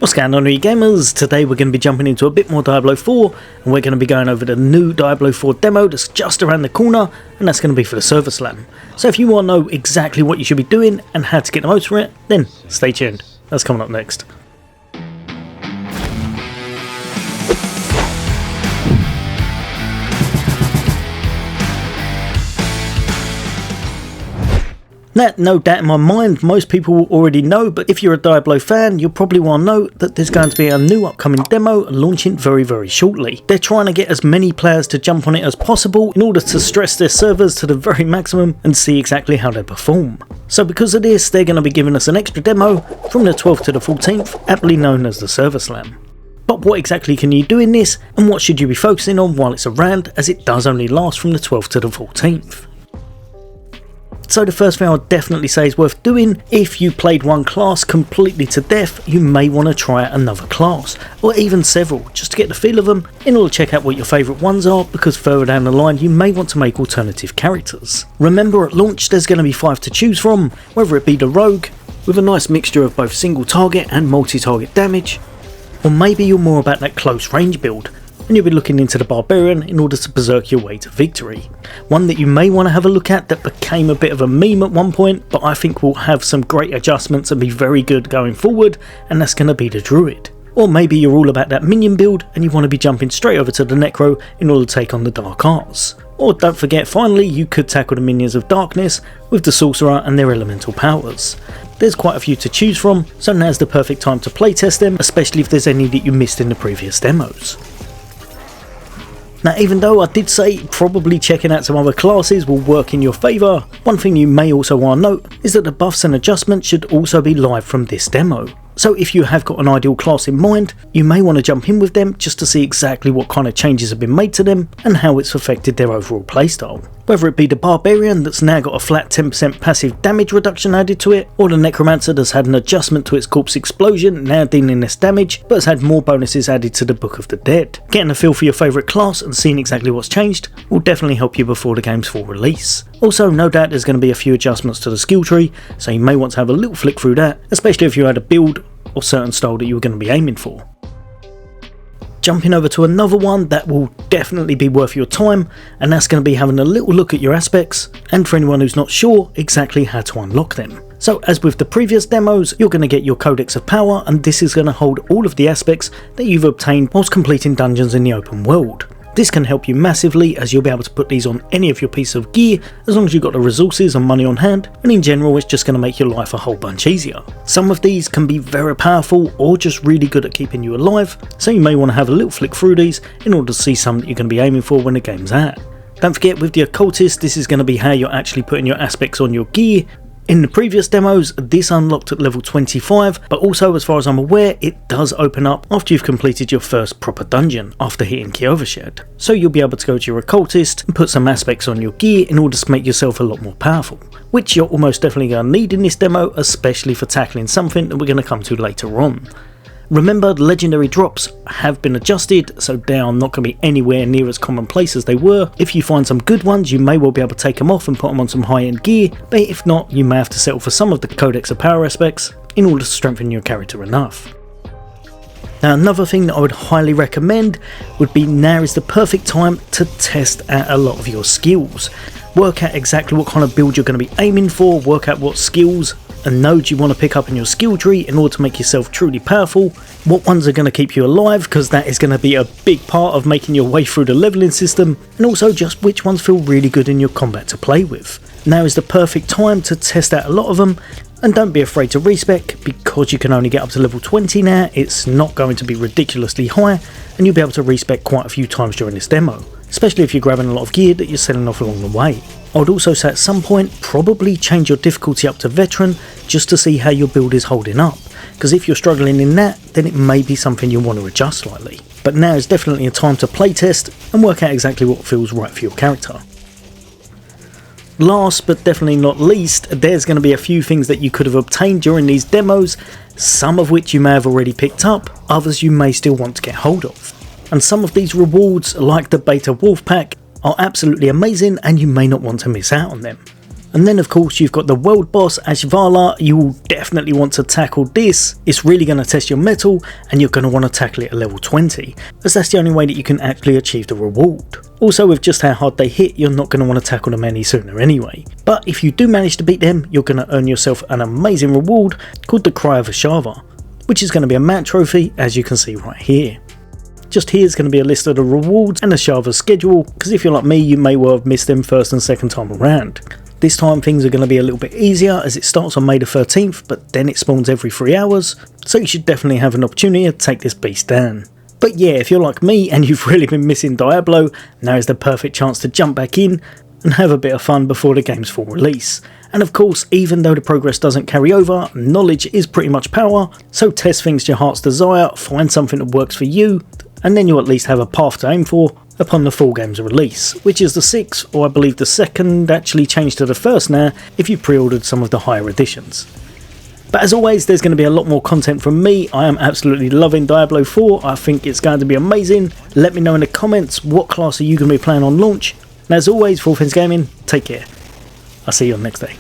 What's going on, gamers? Today we're going to be jumping into a bit more Diablo 4 and we're going to be going over the new Diablo 4 demo that's just around the corner, and that's going to be for the server slam. So if you want to know exactly what you should be doing and how to get the most for it, then stay tuned. That's coming up next. Now, no doubt in my mind, most people will already know, but if you're a Diablo fan, you'll probably want to know that there's going to be a new upcoming demo launching very shortly. They're trying to get as many players to jump on it as possible in order to stress their servers to the very maximum and see exactly how they perform. So because of this, they're going to be giving us an extra demo from the 12th to the 14th, aptly known as the server slam. But what exactly can you do in this, and what should you be focusing on while it's around, as it does only last from the 12th to the 14th? So the first thing I would definitely say is worth doing: if you played one class completely to death, you may want to try out another class, or even several, just to get the feel of them, in order to check out what your favourite ones are, because further down the line you may want to make alternative characters. Remember, at launch there's going to be 5 to choose from, whether it be the rogue, with a nice mixture of both single target and multi-target damage, or maybe you're more about that close range build, and you'll be looking into the barbarian in order to berserk your way to victory. One that you may want to have a look at that became a bit of a meme at one point, but I think will have some great adjustments and be very good going forward, and that's going to be the druid. Or maybe you're all about that minion build and you want to be jumping straight over to the necro in order to take on the dark arts. Or don't forget, finally, you could tackle the minions of darkness with the sorcerer and their elemental powers. There's quite a few to choose from, so now's the perfect time to playtest them, especially if there's any that you missed in the previous demos. Now, even though I did say probably checking out some other classes will work in your favour, one thing you may also want to note is that the buffs and adjustments should also be live from this demo. So if you have got an ideal class in mind, you may want to jump in with them just to see exactly what kind of changes have been made to them and how it's affected their overall playstyle. Whether it be the barbarian that's now got a flat 10% passive damage reduction added to it, or the necromancer that's had an adjustment to its corpse explosion, now dealing less damage, but has had more bonuses added to the Book of the Dead. Getting a feel for your favourite class and seeing exactly what's changed will definitely help you before the game's full release. Also, no doubt there's going to be a few adjustments to the skill tree, so you may want to have a little flick through that, especially if you had a build or certain style that you were going to be aiming for. Jumping over to another one that will definitely be worth your time, and that's going to be having a little look at your aspects, and for anyone who's not sure exactly how to unlock them. So as with the previous demos, you're going to get your Codex of Power, and this is going to hold all of the aspects that you've obtained whilst completing dungeons in the open world. This can help you massively, as you'll be able to put these on any of your pieces of gear as long as you've got the resources and money on hand, and in general it's just going to make your life a whole bunch easier. Some of these can be very powerful or just really good at keeping you alive, so you may want to have a little flick through these in order to see some that you're going to be aiming for when the game's out. Don't forget, with the occultist, this is going to be how you're actually putting your aspects on your gear. In the previous demos, this unlocked at level 25, but also, as far as I'm aware, it does open up after you've completed your first proper dungeon after hitting Kiovershed. So you'll be able to go to your occultist and put some aspects on your gear in order to make yourself a lot more powerful, which you're almost definitely going to need in this demo, especially for tackling something that we're going to come to later on. Remember, the legendary drops have been adjusted, so they are not going to be anywhere near as commonplace as they were. If you find some good ones, you may well be able to take them off and put them on some high-end gear, but if not, you may have to settle for some of the Codex of Power aspects in order to strengthen your character enough. Now, another thing that I would highly recommend would be now is the perfect time to test out a lot of your skills. Work out exactly what kind of build you're going to be aiming for, work out what skills and nodes you want to pick up in your skill tree in order to make yourself truly powerful, what ones are going to keep you alive, because that is going to be a big part of making your way through the leveling system, and also just which ones feel really good in your combat to play with. Now is the perfect time to test out a lot of them, and don't be afraid to respec, because you can only get up to level 20 now. It's not going to be ridiculously high, and you'll be able to respec quite a few times during this demo, especially if you're grabbing a lot of gear that you're selling off along the way. I would also say at some point probably change your difficulty up to veteran just to see how your build is holding up, because if you're struggling in that, then it may be something you want to adjust slightly. But now is definitely a time to playtest and work out exactly what feels right for your character. Last but definitely not least, there's going to be a few things that you could have obtained during these demos, some of which you may have already picked up, others you may still want to get hold of. And some of these rewards, like the Beta Wolf Pack, are absolutely amazing and you may not want to miss out on them. And then of course you've got the world boss Ashvala. You will definitely want to tackle this. It's really going to test your mettle, and you're going to want to tackle it at level 20, as that's the only way that you can actually achieve the reward. Also, with just how hard they hit, you're not going to want to tackle them any sooner anyway. But if you do manage to beat them, you're going to earn yourself an amazing reward called the Cry of Ashava, which is going to be a mat trophy, as you can see right here. Just here is going to be a list of the rewards and Ashava's schedule, because if you're like me, you may well have missed them first and second time around. This time things are going to be a little bit easier, as it starts on May the 13th, but then it spawns every 3 hours, so you should definitely have an opportunity to take this beast down. But yeah, if you're like me and you've really been missing Diablo, now is the perfect chance to jump back in and have a bit of fun before the game's full release. And of course, even though the progress doesn't carry over, knowledge is pretty much power, so test things to your heart's desire, find something that works for you, and then you'll at least have a path to aim for upon the full game's release, which is the 6th, or I believe the 2nd, actually changed to the 1st now if you pre-ordered some of the higher editions. But as always, there's going to be a lot more content from me. I am absolutely loving Diablo 4, I think it's going to be amazing. Let me know in the comments, what class are you going to be playing on launch? And as always, for all things gaming, take care. I'll see you on next day.